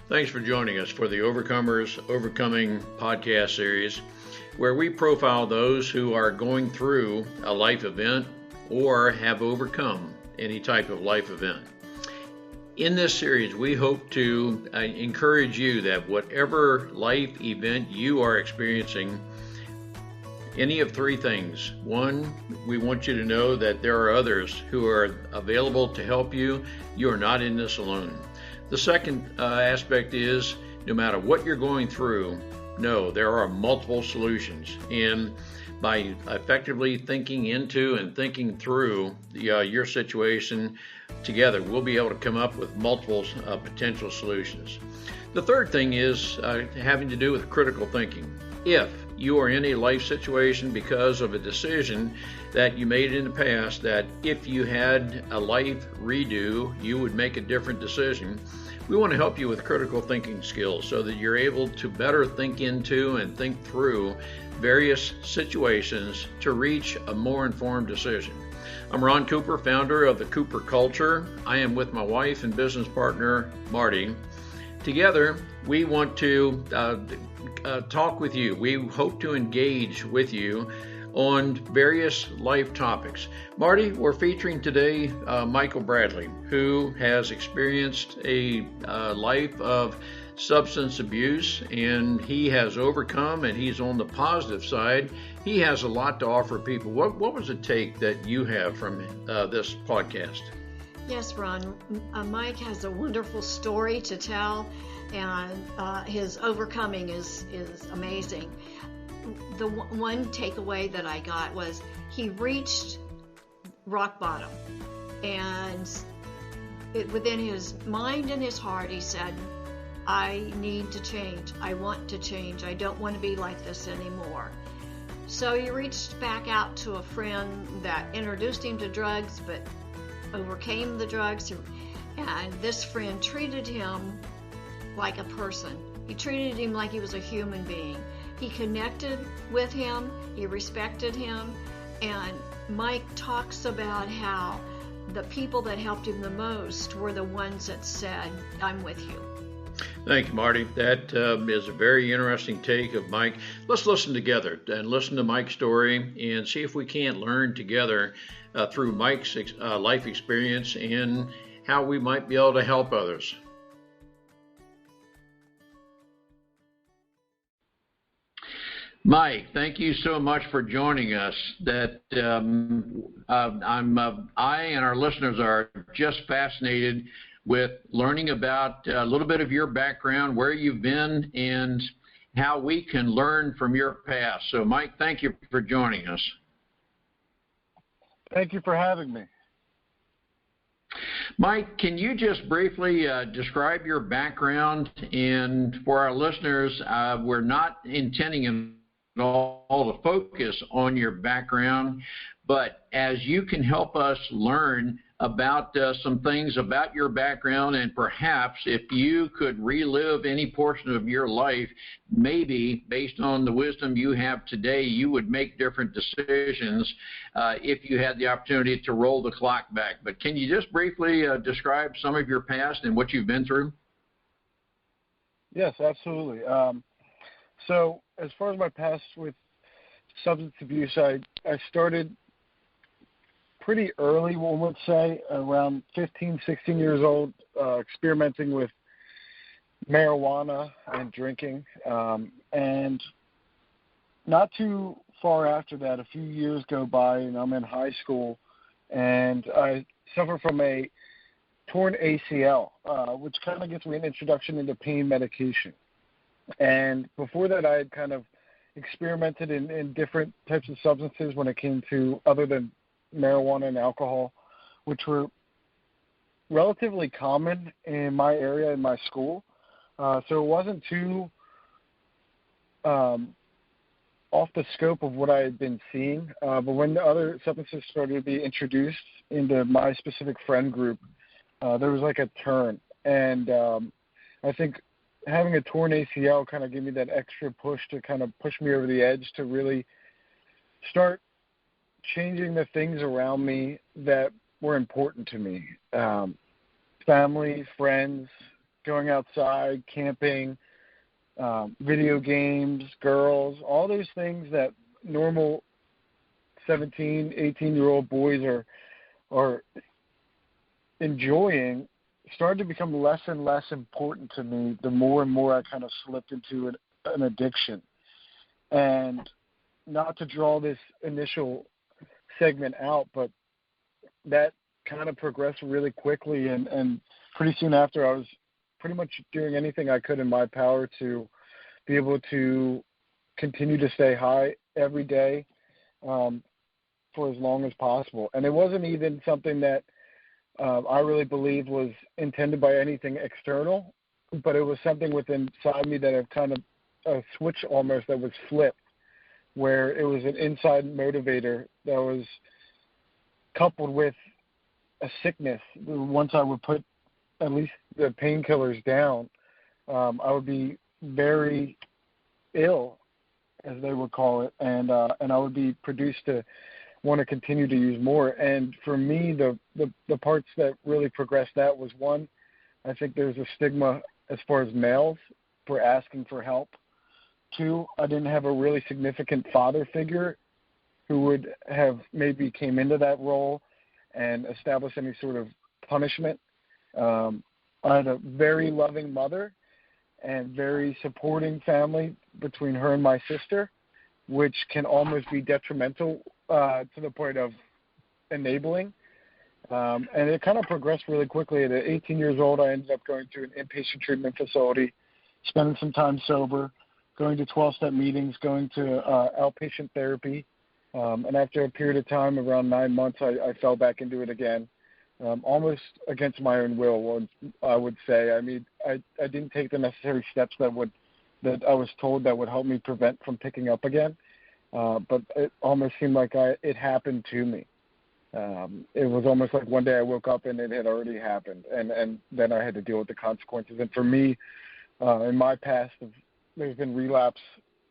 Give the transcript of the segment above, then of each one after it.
Thanks for joining us for the Overcomers Overcoming podcast series, where we profile those who are going through a life event or have overcome any type of life event. In this series, we hope to encourage you that whatever life event you are experiencing, any of three things. One, we want you to know that there are others who are available to help you. You are not in this alone. The second aspect is, no matter what you're going through, no, there are multiple solutions. And by effectively thinking into and thinking through your situation together, we'll be able to come up with multiple potential solutions. The third thing is having to do with critical thinking. If you are in a life situation because of a decision that you made in the past, that if you had a life redo, you would make a different decision, we want to help you with critical thinking skills so that you're able to better think into and think through various situations to reach a more informed decision. I'm Ron Cooper, founder of the Cooper Culture. I am with my wife and business partner, Marty. Together, we want to talk with you. We hope to engage with you on various life topics. Marty, we're featuring today Michael Bradley, who has experienced a life of substance abuse, and he has overcome, and he's on the positive side. He has a lot to offer people. What was the take that you have from this podcast? Yes, Ron. Mike has a wonderful story to tell, and his overcoming is amazing. The one takeaway that I got was he reached rock bottom, and within his mind and his heart, he said, I need to change. I want to change. I don't want to be like this anymore. So he reached back out to a friend that introduced him to drugs, but overcame the drugs, and this friend treated him like a person. He treated him like he was a human being. He connected with him, he respected him, and Mike talks about how the people that helped him the most were the ones that said, I'm with you. Thank you, Marty. That is a very interesting take of Mike. Let's listen together and listen to Mike's story and see if we can't learn together through Mike's life experience and how we might be able to help others. Mike, thank you so much for joining us. That I and our listeners are just fascinated with learning about a little bit of your background, where you've been, and how we can learn from your past. So, Mike, thank you for joining us. Thank you for having me. Mike, can you just briefly describe your background? And for our listeners, we're not intending at all to focus on your background, but as you can help us learn about some things about your background, and perhaps if you could relive any portion of your life, maybe based on the wisdom you have today, you would make different decisions if you had the opportunity to roll the clock back. But can you just briefly describe some of your past and what you've been through? Yes, absolutely. So as far as my past with substance abuse, I started pretty early, one would say, around 15, 16 years old, experimenting with marijuana and drinking. And not too far after that, a few years go by, and I'm in high school, and I suffer from a torn ACL, which kind of gets me an introduction into pain medication. And before that, I had kind of experimented in different types of substances when it came to other than marijuana and alcohol, which were relatively common in my area, in my school. So it wasn't too off the scope of what I had been seeing. But when the other substances started to be introduced into my specific friend group, there was like a turn. And I think having a torn ACL kind of gave me that extra push to kind of push me over the edge to really start changing the things around me that were important to me. Family, friends, going outside, camping, video games, girls, all those things that normal 17, 18-year-old boys are enjoying started to become less and less important to me the more and more I kind of slipped into an addiction. And not to draw this initial segment out, but that kind of progressed really quickly, and pretty soon after I was pretty much doing anything I could in my power to be able to continue to stay high every day for as long as possible. And it wasn't even something that I really believe was intended by anything external, but it was something within inside me that had kind of a switch almost that was flipped, where it was an inside motivator that was coupled with a sickness. Once I would put at least the painkillers down, I would be very ill, as they would call it, and I would be produced to want to continue to use more. And for me, the parts that really progressed that was, one, I think there's a stigma as far as males for asking for help. Two, I didn't have a really significant father figure who would have maybe came into that role and established any sort of punishment. I had a very loving mother and very supporting family between her and my sister, which can almost be detrimental to the point of enabling. And it kind of progressed really quickly. At 18 years old, I ended up going to an inpatient treatment facility, spending some time sober, going to 12-step meetings, going to outpatient therapy. And after a period of time, around 9 months, I fell back into it again, almost against my own will, I would say. I mean, I didn't take the necessary steps that I was told that would help me prevent from picking up again. But it almost seemed like it happened to me. It was almost like one day I woke up and it had already happened, and then I had to deal with the consequences. And for me, in my past, there's been relapse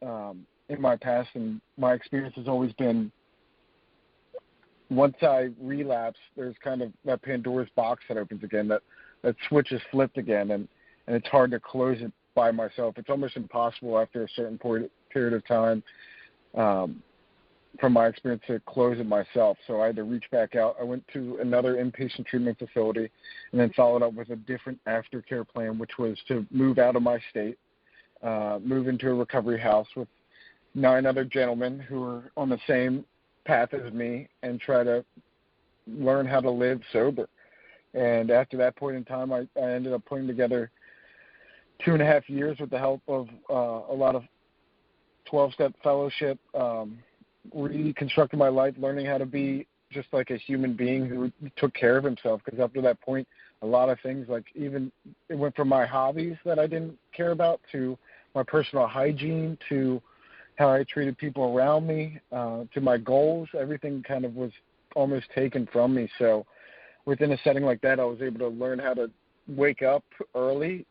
in my past, and my experience has always been, once I relapse, there's kind of that Pandora's box that opens again, that switch is flipped again, and it's hard to close it by myself. It's almost impossible after a certain period of time, from my experience, to close it myself. So I had to reach back out. I went to another inpatient treatment facility and then followed up with a different aftercare plan, which was to move out of my state, move into a recovery house with 9 other gentlemen who were on the same path as me, and try to learn how to live sober. And after that point in time, I ended up putting together 2.5 years with the help of a lot of 12-step fellowship, reconstructing my life, learning how to be just like a human being who took care of himself. Because up to that point, a lot of things, like even it went from my hobbies that I didn't care about to my personal hygiene to how I treated people around me, to my goals. Everything kind of was almost taken from me. So within a setting like that, I was able to learn how to wake up early,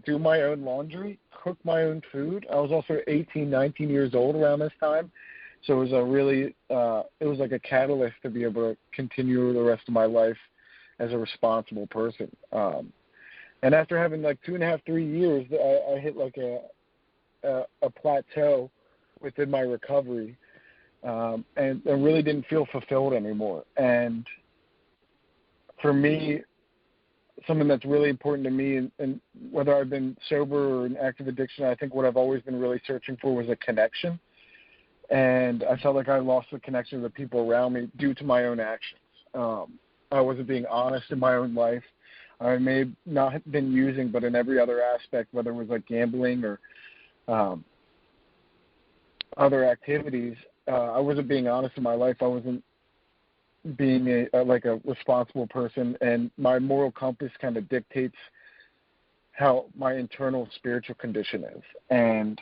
do my own laundry, cook my own food. I was also 18, 19 years old around this time. So it was it was like a catalyst to be able to continue the rest of my life as a responsible person. And after having like 2.5, 3 years, I hit like a plateau within my recovery, and I really didn't feel fulfilled anymore. And for me, something that's really important to me, and whether I've been sober or in active addiction, I think what I've always been really searching for was a connection. And I felt like I lost the connection with the people around me due to my own actions. I wasn't being honest in my own life. I may not have been using, but in every other aspect, whether it was like gambling or other activities, I wasn't being honest in my life. I wasn't being a responsible person, and my moral compass kind of dictates how my internal spiritual condition is. And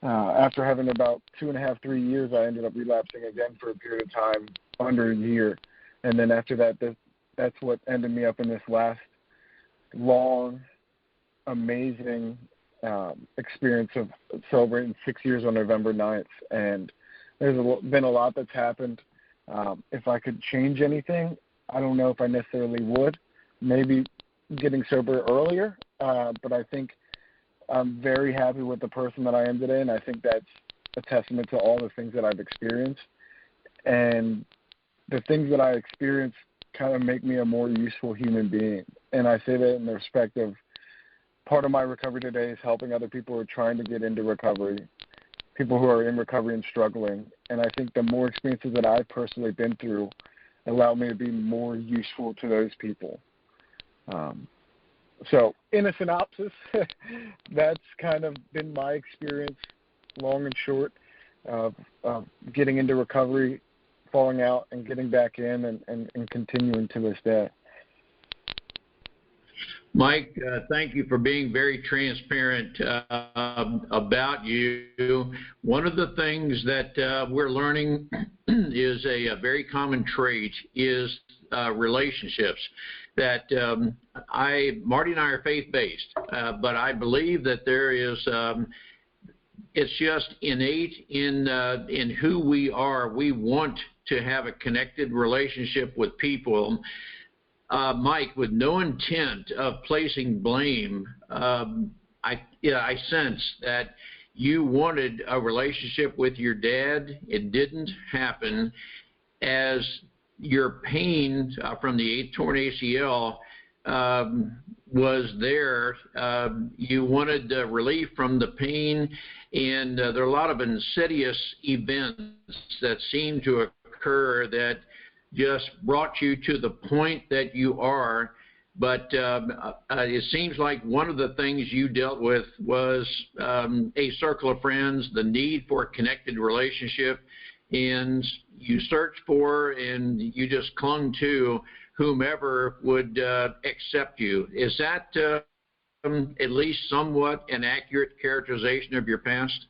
after having about 2.5, 3 years, I ended up relapsing again for a period of time, under a year. And then after that, that's what ended me up in this last long, amazing experience of celebrating 6 years on November 9th. And there's been a lot that's happened. If I could change anything, I don't know if I necessarily would. Maybe getting sober earlier, but I think I'm very happy with the person that I am today, and I think that's a testament to all the things that I've experienced. And the things that I experienced kind of make me a more useful human being. And I say that in the respect of part of my recovery today is helping other people who are trying to get into recovery, people who are in recovery and struggling. And I think the more experiences that I've personally been through allow me to be more useful to those people. So in a synopsis, that's kind of been my experience, long and short, of getting into recovery, falling out, and getting back in and continuing to this day. Mike, thank you for being very transparent about you. One of the things that we're learning is a very common trait is relationships. That Marty and I are faith-based, but I believe that there is it's just innate in who we are. We want to have a connected relationship with people. Mike, with no intent of placing blame, I sense that you wanted a relationship with your dad. It didn't happen. As your pain from the 8th torn ACL was there, you wanted relief from the pain, and there are a lot of insidious events that seem to occur that just brought you to the point that you are. But it seems like one of the things you dealt with was a circle of friends, the need for a connected relationship, and you searched for and you just clung to whomever would accept you. Is that at least somewhat an accurate characterization of your past?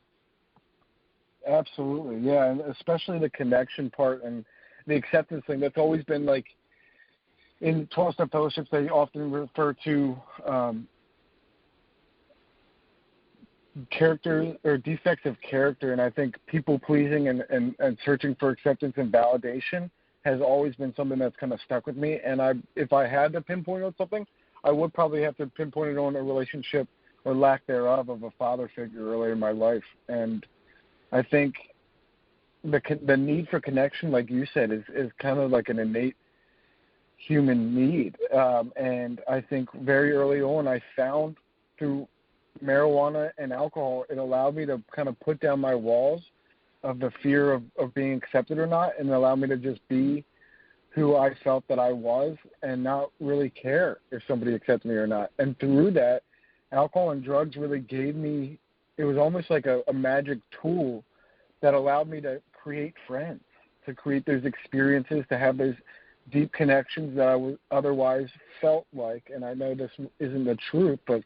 Absolutely, yeah, and especially the connection part and the acceptance thing. That's always been like in 12-step fellowships, they often refer to character or defects of character, and I think people pleasing and searching for acceptance and validation has always been something that's kind of stuck with me. And if I had to pinpoint on something, I would probably have to pinpoint it on a relationship or lack thereof of a father figure earlier in my life. And I think the need for connection, like you said, is kind of like an innate human need. And I think very early on I found through marijuana and alcohol, it allowed me to kind of put down my walls of the fear of being accepted or not, and allowed me to just be who I felt that I was and not really care if somebody accepts me or not. And through that, alcohol and drugs really gave me, it was almost like a magic tool that allowed me to create friends, to create those experiences, to have those deep connections that I would otherwise felt like, and I know this isn't the truth, but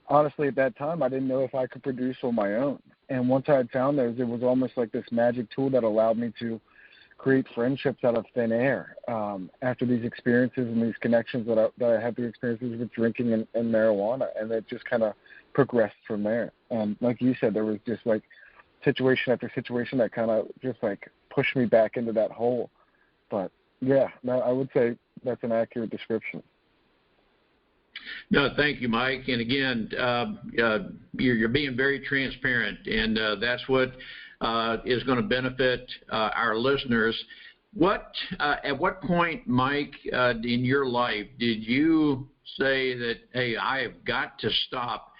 honestly, at that time, I didn't know if I could produce on my own. And once I had found those, it was almost like this magic tool that allowed me to create friendships out of thin air after these experiences and these connections that I had through experiences with drinking and marijuana. And it just kind of progressed from there. And like you said, there was just like situation after situation that kind of just like pushed me back into that hole. But yeah, I would say that's an accurate description. No, thank you, Mike. And again, you're being very transparent, and that's what is going to benefit our listeners. At what point, Mike, in your life did you say that, hey, I have got to stop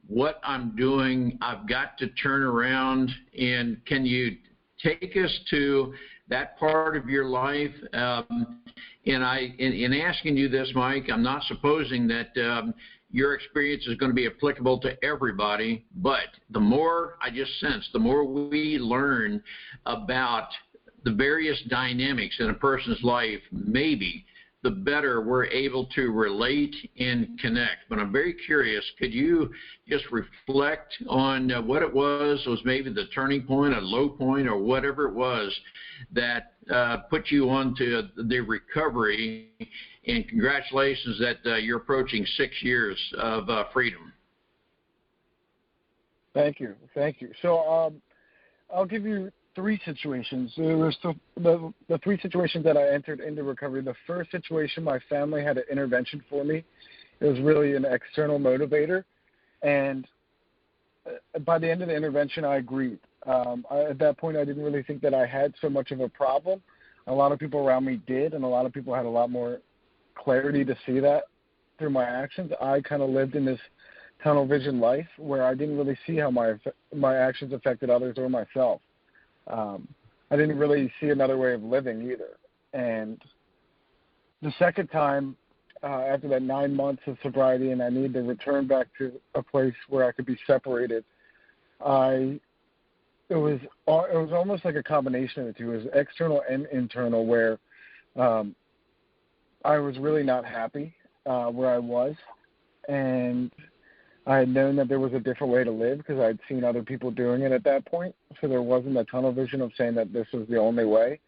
what I'm doing, I've got to turn around? And can you take us to that part of your life? And in asking you this, Mike, I'm not supposing that your experience is going to be applicable to everybody, but the more I just sense, the more we learn about the various dynamics in a person's life, maybe the better we're able to relate and connect. But I'm very curious, could you just reflect on what it was maybe the turning point, a low point, or whatever it was that put you onto the recovery? And congratulations that you're approaching 6 years of freedom. Thank you. So I'll give you three situations. There was the three situations that I entered into recovery. The first situation, my family had an intervention for me It was really an external motivator. And by the end of the intervention, I agreed. At that point, I didn't really think that I had so much of a problem. A lot of people around me did, and a lot of people had a lot more clarity to see that through my actions. I kind of lived in this tunnel vision life where I didn't really see how my actions affected others or myself. I didn't really see another way of living either. And the second time, after that 9 months of sobriety, and I needed to return back to a place where I could be separated, it was almost like a combination of the two. It was external and internal, where I was really not happy where I was, and I had known that there was a different way to live because I'd seen other people doing it at that point. So there wasn't a tunnel vision of saying that this was the only way.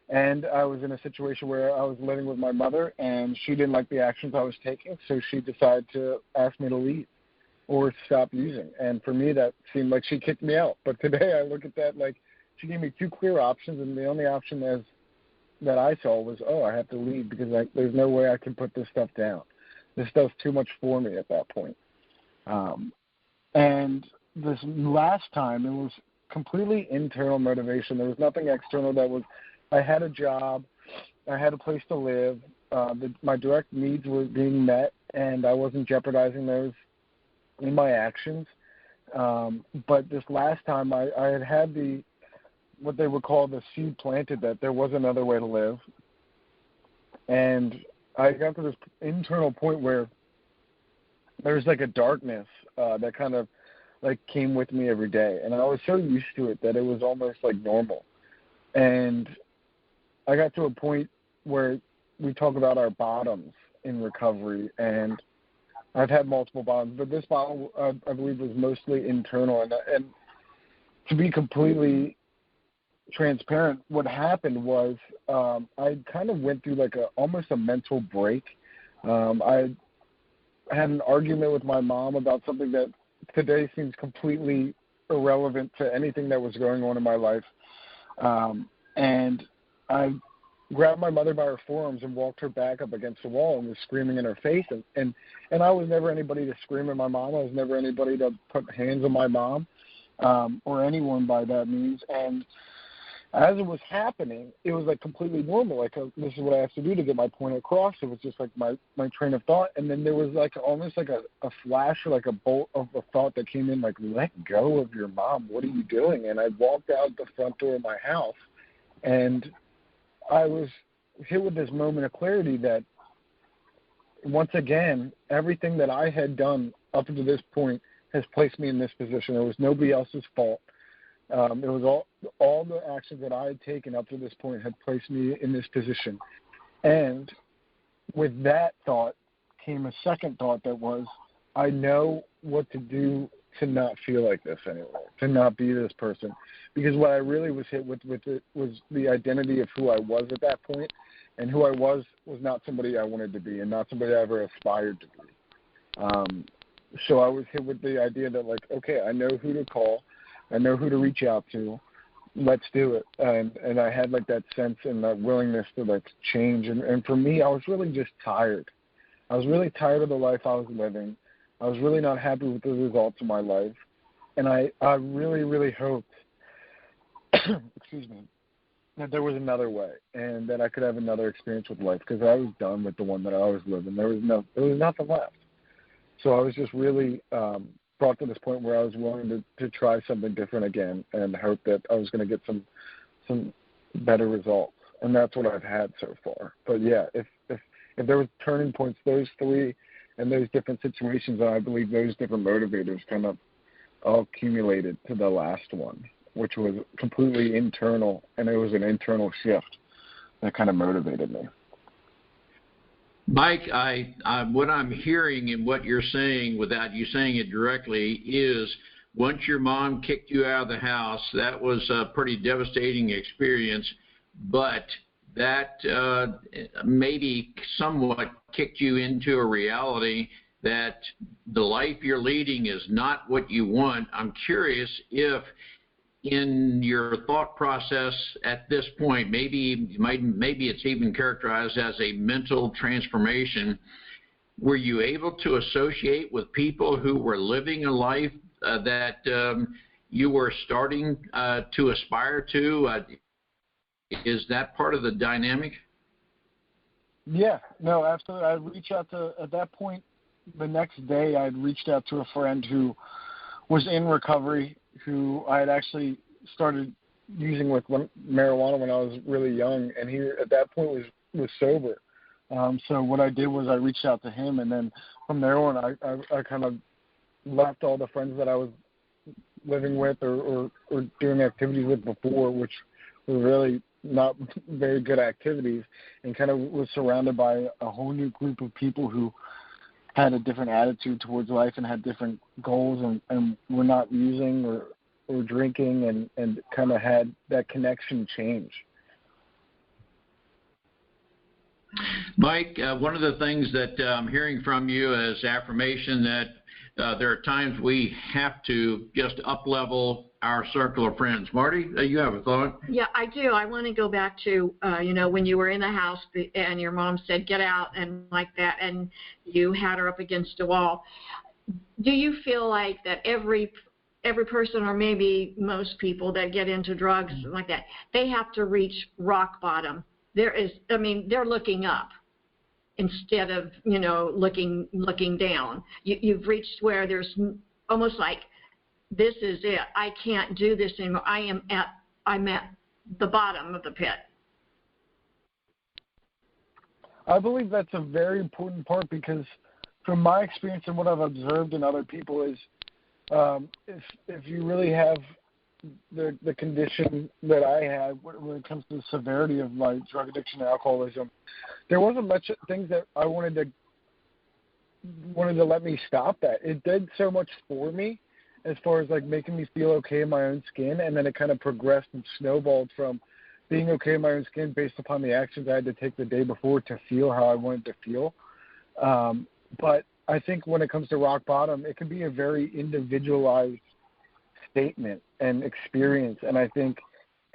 And I was in a situation where I was living with my mother, and she didn't like the actions I was taking, so she decided to ask me to leave or stop using. And for me, that seemed like she kicked me out. But today I look at that like she gave me two clear options, and the only option that I saw was, I have to leave because there's no way I can put this stuff down. This does too much for me at that point. And this last time, it was completely internal motivation. There was nothing external. I had a job, I had a place to live, my direct needs were being met, and I wasn't jeopardizing those in my actions. But this last time, I had what they would call the seed planted, that there was another way to live. And I got to this internal point where there's like a darkness that kind of like came with me every day. And I was so used to it that it was almost like normal. And I got to a point where we talk about our bottoms in recovery, and I've had multiple bottoms, but this bottom, I believe, was mostly internal. And to be completely transparent, what happened was I kind of went through like almost a mental break. I had an argument with my mom about something that today seems completely irrelevant to anything that was going on in my life. And I grabbed my mother by her forearms and walked her back up against the wall and was screaming in her face. And I was never anybody to scream at my mom. I was never anybody to put hands on my mom or anyone by that means. And as it was happening, it was like completely normal. Like, this is what I have to do to get my point across. It was just like my train of thought. And then there was like almost like a flash or like a bolt of a thought that came in, like, let go of your mom. What are you doing? And I walked out the front door of my house, and I was hit with this moment of clarity that, once again, everything that I had done up to this point has placed me in this position. It was nobody else's fault. It was all the actions that I had taken up to this point had placed me in this position. And with that thought came a second thought that was, I know what to do to not feel like this anymore, to not be this person. Because what I really was hit with it was the identity of who I was at that point, and who I was not somebody I wanted to be and not somebody I ever aspired to be. So I was hit with the idea that, like, okay, I know who to call, I know who to reach out to, let's do it. And I had like that sense and that willingness to like change. And for me, I was really just tired. I was really tired of the life I was living. I was really not happy with the results of my life. And I really, really hoped, excuse me, that there was another way and that I could have another experience with life, because I was done with the one that I was living. There was nothing left. So I was just really brought to this point where I was willing to try something different again and hope that I was going to get some better results. And that's what I've had so far. But yeah, if there was turning points, those three and those different situations, I believe those different motivators kind of all accumulated to the last one, which was completely internal, and it was an internal shift that kind of motivated me. Mike, what I'm hearing and what you're saying without you saying it directly is, once your mom kicked you out of the house, that was a pretty devastating experience, but that maybe somewhat kicked you into a reality that the life you're leading is not what you want. I'm curious if in your thought process at this point, maybe it's even characterized as a mental transformation, were you able to associate with people who were living a life that you were starting to aspire to? Is that part of the dynamic? Yeah, no, absolutely. I reached out to, at that point, the next day, I had reached out to a friend who was in recovery, who I had actually started using with marijuana when I was really young, and he at that point was sober. So what I did was I reached out to him, and then from there on, I kind of left all the friends that I was living with or doing activities with before, which were really not very good activities, and kind of was surrounded by a whole new group of people who had a different attitude towards life and had different goals and were not using or drinking and kind of had that connection change. Mike, one of the things that I'm hearing from you is affirmation that there are times we have to just up-level our circle of friends. Marty, you have a thought? Yeah, I do. I want to go back to, when you were in the house and your mom said, get out, and like that, and you had her up against a wall. Do you feel like that every person, or maybe most people that get into drugs like that, they have to reach rock bottom? They're looking up instead of, looking down. You've reached where there's almost like, this is it. I can't do this anymore. I'm at the bottom of the pit. I believe that's a very important part, because from my experience and what I've observed in other people is if you really have the condition that I had when it comes to the severity of my drug addiction and alcoholism, there wasn't much things that I wanted to let me stop that. It did so much for me as far as like making me feel okay in my own skin, and then it kind of progressed and snowballed from being okay in my own skin based upon the actions I had to take the day before to feel how I wanted to feel. But I think when it comes to rock bottom, it can be a very individualized statement and experience, and I think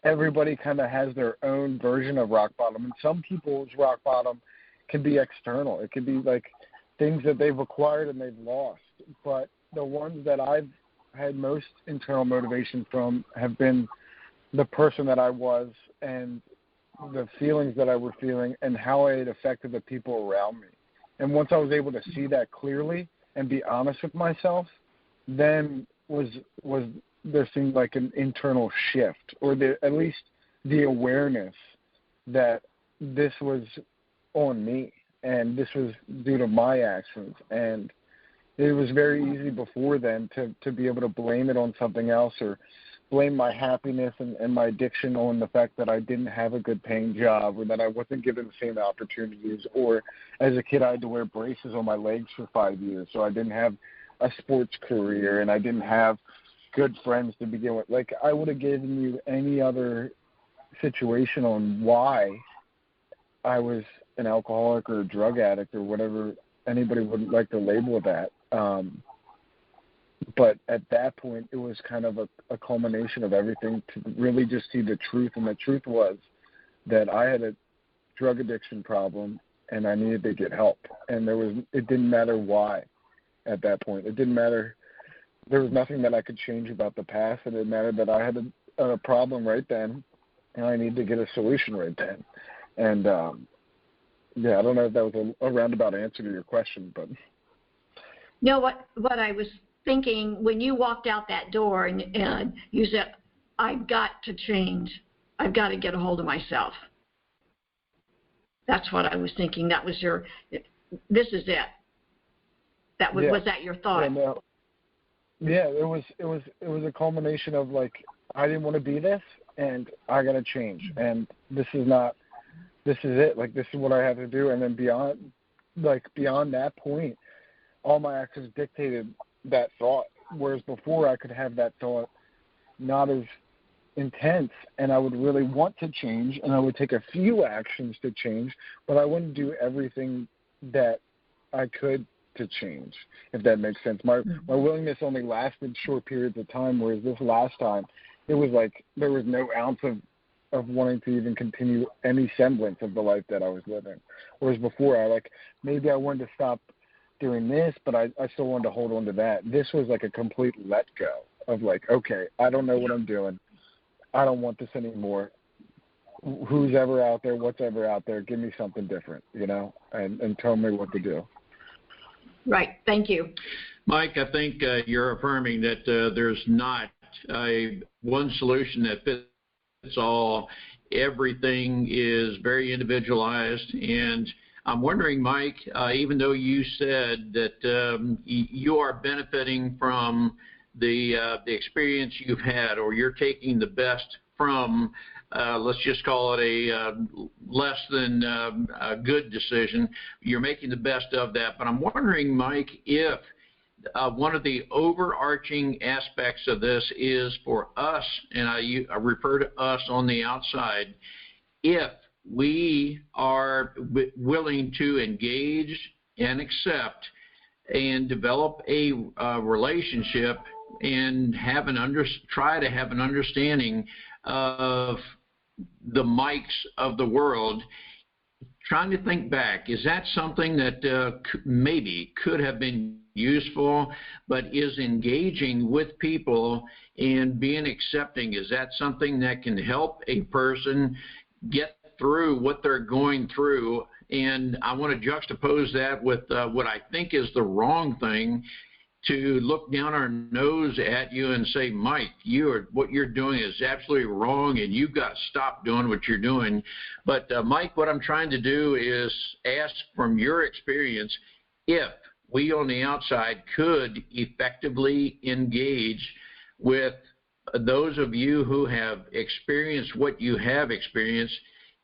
everybody kind of has their own version of rock bottom, and some people's rock bottom can be external. It could be like things that they've acquired and they've lost, but the ones that I've had most internal motivation from have been the person that I was and the feelings that I were feeling and how it affected the people around me. And once I was able to see that clearly and be honest with myself, then there seemed like an internal shift, or at least the awareness that this was on me and this was due to my actions. And it was very easy before then to be able to blame it on something else, or blame my happiness and my addiction on the fact that I didn't have a good paying job, or that I wasn't given the same opportunities, or as a kid I had to wear braces on my legs for 5 years, so I didn't have a sports career and I didn't have good friends to begin with. Like, I would have given you any other situation on why I was an alcoholic or a drug addict or whatever anybody would like to label that. But at that point, it was kind of a culmination of everything to really just see the truth. And the truth was that I had a drug addiction problem and I needed to get help. And it didn't matter why at that point. It didn't matter. There was nothing that I could change about the past. It didn't matter that I had a problem right then and I needed to get a solution right then. And, I don't know if that was a roundabout answer to your question, but. No, what I was thinking when you walked out that door and you said, I've got to change. I've got to get a hold of myself. That's what I was thinking. That was this is it. Was that your thought? It was a culmination of like, I didn't want to be this and I got to change. And this is it. Like, this is what I have to do. And then beyond that point, all my actions dictated that thought, whereas before I could have that thought not as intense, and I would really want to change, and I would take a few actions to change, but I wouldn't do everything that I could to change, if that makes sense. My willingness only lasted short periods of time, whereas this last time, it was like there was no ounce of wanting to even continue any semblance of the life that I was living. Whereas before, maybe I wanted to stop doing this, but I still wanted to hold on to that. This was like a complete let go of like, okay, I don't know what I'm doing. I don't want this anymore. Who's ever out there, what's ever out there, give me something different, and tell me what to do. Right. Thank you. Mike, I think you're affirming that there's not one solution that fits all. Everything is very individualized. And I'm wondering, Mike, even though you said that you are benefiting from the experience you've had, or you're taking the best from, let's just call it a less than a good decision, you're making the best of that. But I'm wondering, Mike, if one of the overarching aspects of this is for us, and I refer to us on the outside, if we are willing to engage and accept and develop a relationship and try to have an understanding of the Mikes of the world, trying to think back, is that something that maybe could have been useful, but is engaging with people and being accepting, is that something that can help a person get through what they're going through? And I want to juxtapose that with what I think is the wrong thing, to look down our nose at you and say, Mike, what you're doing is absolutely wrong, and you've got to stop doing what you're doing. But, Mike, what I'm trying to do is ask from your experience if we on the outside could effectively engage with those of you who have experienced what you have experienced.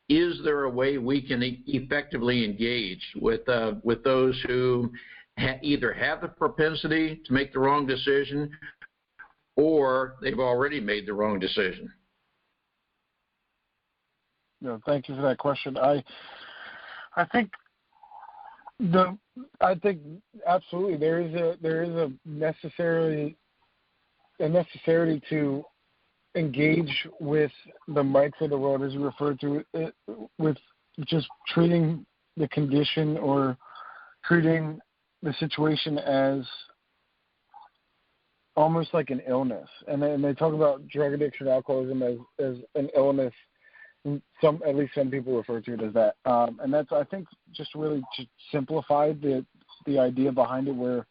Is there a way we can effectively engage with those who either have the propensity to make the wrong decision, or they've already made the wrong decision? No, thank you for that question. I think absolutely there is a necessity to engage with the Mikes of the world, as you refer to it, with just treating the condition or treating the situation as almost like an illness. And they talk about drug addiction, alcoholism as an illness. At least some people refer to it as that. And that's, I think, just really to simplify the idea behind it, where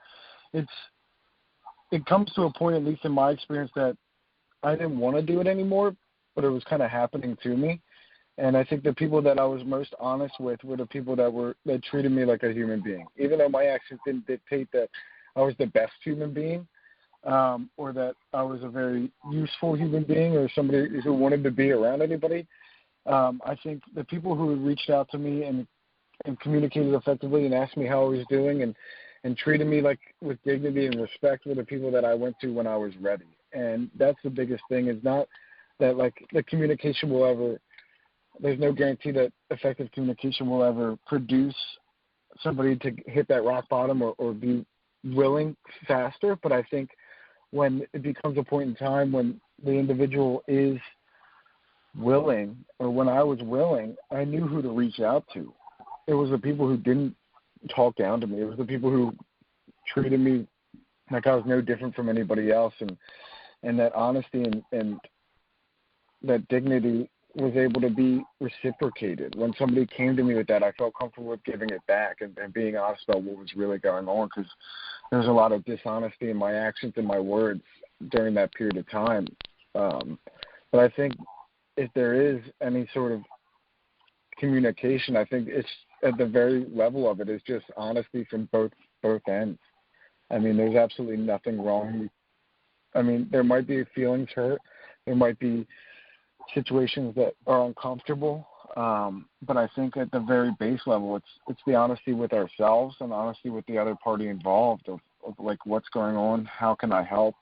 it comes to a point, at least in my experience, that I didn't want to do it anymore, but it was kind of happening to me. And I think the people that I was most honest with were the people that treated me like a human being, even though my actions didn't dictate that I was the best human being, or that I was a very useful human being, or somebody who wanted to be around anybody. I think the people who reached out to me and communicated effectively and asked me how I was doing and treated me like with dignity and respect were the people that I went to when I was ready. And that's the biggest thing, is not that like the communication will ever. There's no guarantee that effective communication will ever produce somebody to hit that rock bottom or be willing faster. But I think when it becomes a point in time when the individual is willing, or when I was willing, I knew who to reach out to. It was the people who didn't talk down to me. It was the people who treated me like I was no different from anybody else. And that honesty and that dignity was able to be reciprocated. When somebody came to me with that, I felt comfortable with giving it back and being honest about what was really going on, because there was a lot of dishonesty in my actions and my words during that period of time. But I think if there is any sort of communication, I think it's at the very level of it is just honesty from both ends. I mean, there's absolutely nothing wrong. I mean, there might be feelings hurt. There might be situations that are uncomfortable, but I think at the very base level, it's the honesty with ourselves and honesty with the other party involved of like, what's going on, how can I help,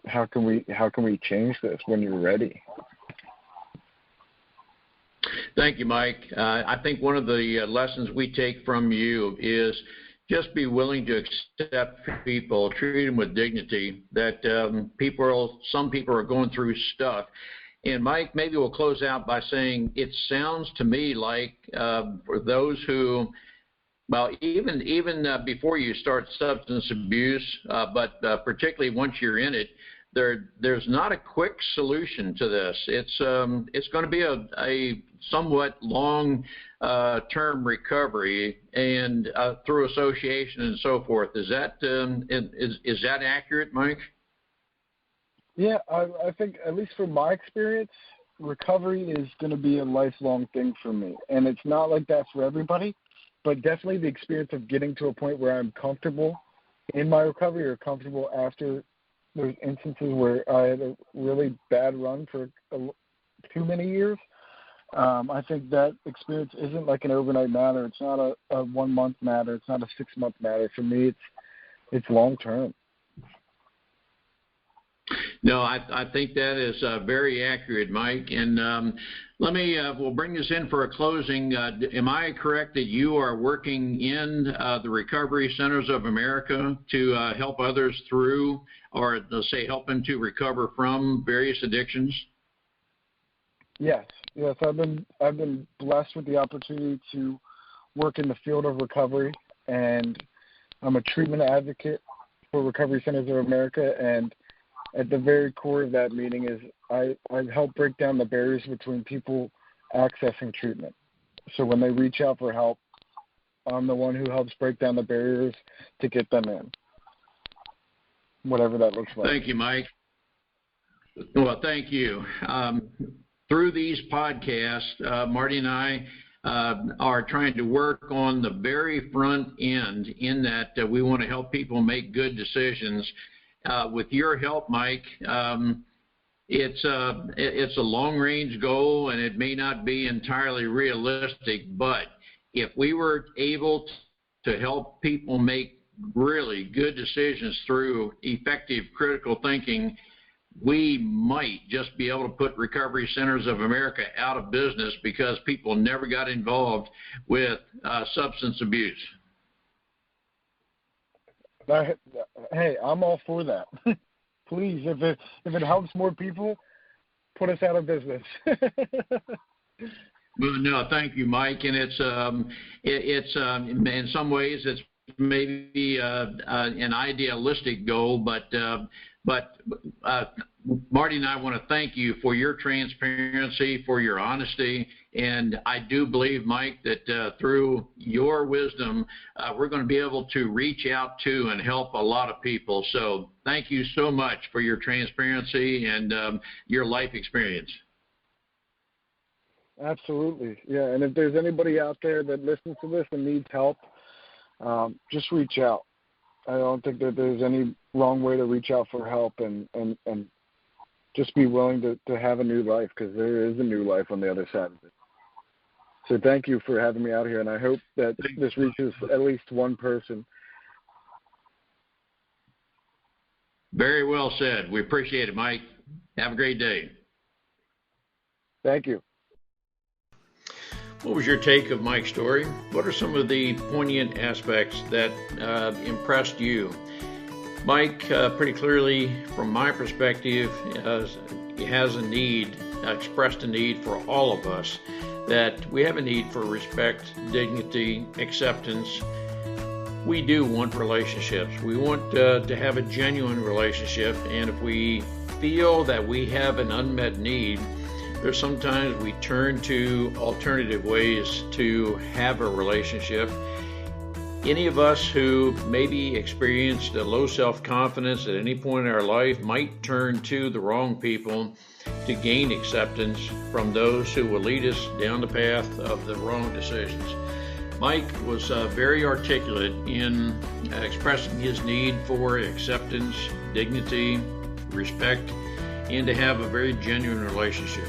how can we change this when you're ready. Thank you, Mike. I think one of the lessons we take from you is just be willing to accept people, treat them with dignity, that some people are going through stuff. And Mike, maybe we'll close out by saying it sounds to me like for those who Well, even before you start substance abuse, but particularly once you're in it, there's not a quick solution to this. It's going to be a somewhat long term recovery, and through association and so forth. Is that accurate, Mike? Yeah, I think, at least from my experience, recovery is going to be a lifelong thing for me. And it's not like that for everybody, but definitely the experience of getting to a point where I'm comfortable in my recovery, or comfortable after those instances where I had a really bad run for too many years. I think that experience isn't like an overnight matter. It's not a 1 month matter. It's not a 6 month matter. For me, it's long term. No, I think that is very accurate, Mike. And we'll bring this in for a closing. Am I correct that you are working in the Recovery Centers of America to help others through, or let's say help them to recover from various addictions? Yes. I've been blessed with the opportunity to work in the field of recovery, and I'm a treatment advocate for Recovery Centers of America. And at the very core of that meeting is I help break down the barriers between people accessing treatment. So when they reach out for help, I'm the one who helps break down the barriers to get them in, whatever that looks like. Thank you, Mike. Well, thank you. Through these podcasts, Marty and I are trying to work on the very front end, in that we want to help people make good decisions. With your help, Mike, it's a long-range goal, and it may not be entirely realistic, but if we were able to help people make really good decisions through effective critical thinking, we might just be able to put Recovery Centers of America out of business because people never got involved with substance abuse. Hey, I'm all for that. Please, if it helps more people, put us out of business. Well, no, thank you, Mike. And it's in some ways it's maybe an idealistic goal, but Marty and I want to thank you for your transparency, for your honesty, and I do believe, Mike, that through your wisdom, we're going to be able to reach out to and help a lot of people. So thank you so much for your transparency and your life experience. Absolutely. Yeah, and if there's anybody out there that listens to this and needs help, just reach out. I don't think that there's any wrong way to reach out for help, and just be willing to have a new life, because there is a new life on the other side of it. So thank you for having me out here, and I hope that this reaches at least one person. Very well said. We appreciate it, Mike. Have a great day. Thank you. What was your take of Mike's story? What are some of the poignant aspects that impressed you? Mike, pretty clearly, from my perspective, has a need, expressed a need for all of us, that we have a need for respect, dignity, acceptance. We do want relationships. We want to have a genuine relationship, and if we feel that we have an unmet need, there's sometimes we turn to alternative ways to have a relationship. Any of us who maybe experienced a low self-confidence at any point in our life might turn to the wrong people to gain acceptance from those who will lead us down the path of the wrong decisions. Mike was very articulate in expressing his need for acceptance, dignity, respect, and to have a very genuine relationship.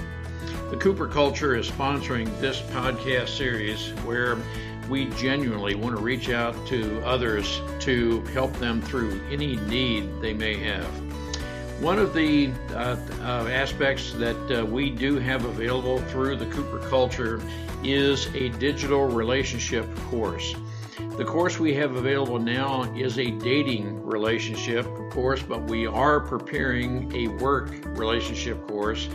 The Cooper Culture is sponsoring this podcast series where we genuinely want to reach out to others to help them through any need they may have. One of the aspects that we do have available through the Cooper Culture is a digital relationship course. The course we have available now is a dating relationship course, but we are preparing a work relationship course.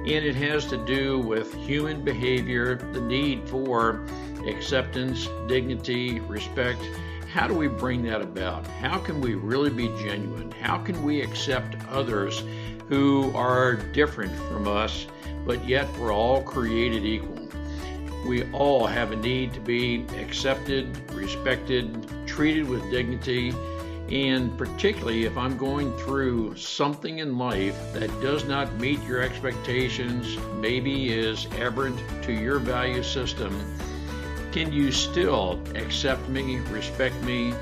and it has to do with human behavior, the need for acceptance, dignity, respect. How do we bring that about? How can we really be genuine? How can we accept others who are different from us, but yet we're all created equal? We all have a need to be accepted, respected, treated with dignity, and particularly if I'm going through something in life that does not meet your expectations, maybe is aberrant to your value system, can you still accept me, respect me,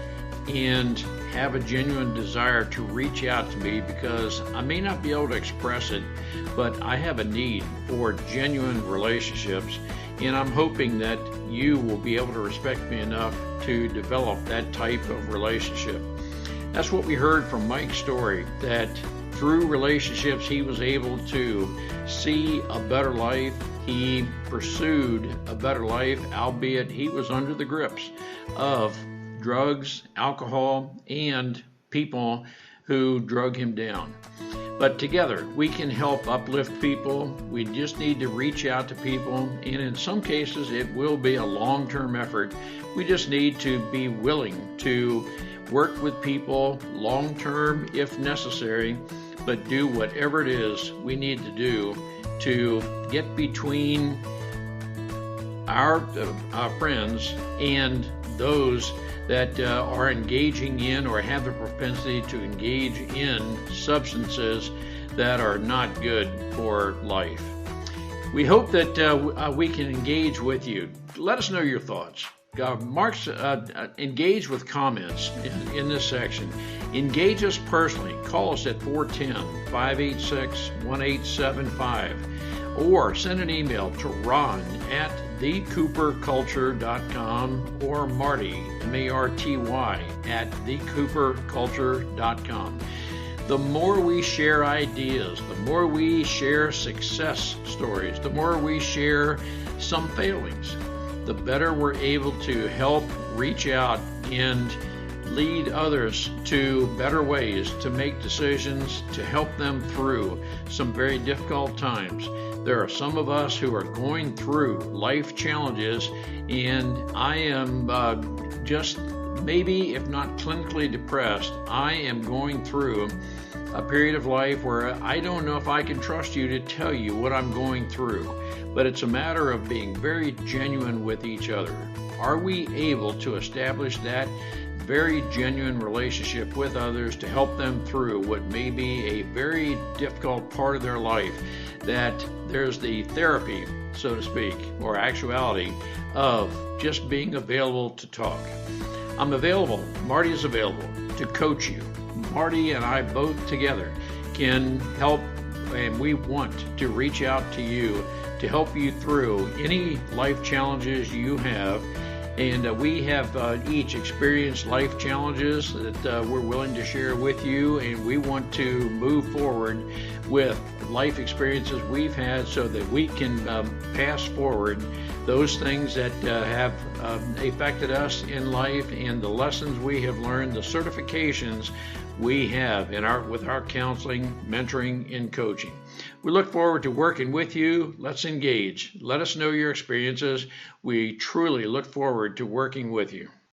and have a genuine desire to reach out to me? Because I may not be able to express it, but I have a need for genuine relationships, and I'm hoping that you will be able to respect me enough to develop that type of relationship. That's what we heard from Mike's story, that through relationships he was able to see a better life. He pursued a better life, albeit he was under the grips of drugs, alcohol, and people who drug him down. But together, we can help uplift people. We just need to reach out to people, and in some cases, it will be a long-term effort. We just need to be willing to work with people long-term if necessary, but do whatever it is we need to do to get between our friends and those that are engaging in or have the propensity to engage in substances that are not good for life. We hope that we can engage with you. Let us know your thoughts. Engage with comments in this section. Engage us personally. Call us at 410-586-1875 or send an email to Ron at thecooperculture.com or Marty, M-A-R-T-Y, at thecooperculture.com. The more we share ideas, the more we share success stories, the more we share some failings, the better we're able to help reach out and lead others to better ways to make decisions, to help them through some very difficult times. There are some of us who are going through life challenges, and I am just maybe, if not clinically depressed, I am going through a period of life where I don't know if I can trust you to tell you what I'm going through. But it's a matter of being very genuine with each other. Are we able to establish that very genuine relationship with others to help them through what may be a very difficult part of their life, that there's the therapy, so to speak, or actuality of just being available to talk. I'm available, Marty is available to coach you. Marty and I both together can help, and we want to reach out to you to help you through any life challenges you have. And we have each experienced life challenges that we're willing to share with you, and we want to move forward with life experiences we've had so that we can pass forward those things that have affected us in life and the lessons we have learned, the certifications we have with our counseling, mentoring, and coaching. We look forward to working with you. Let's engage. Let us know your experiences. We truly look forward to working with you.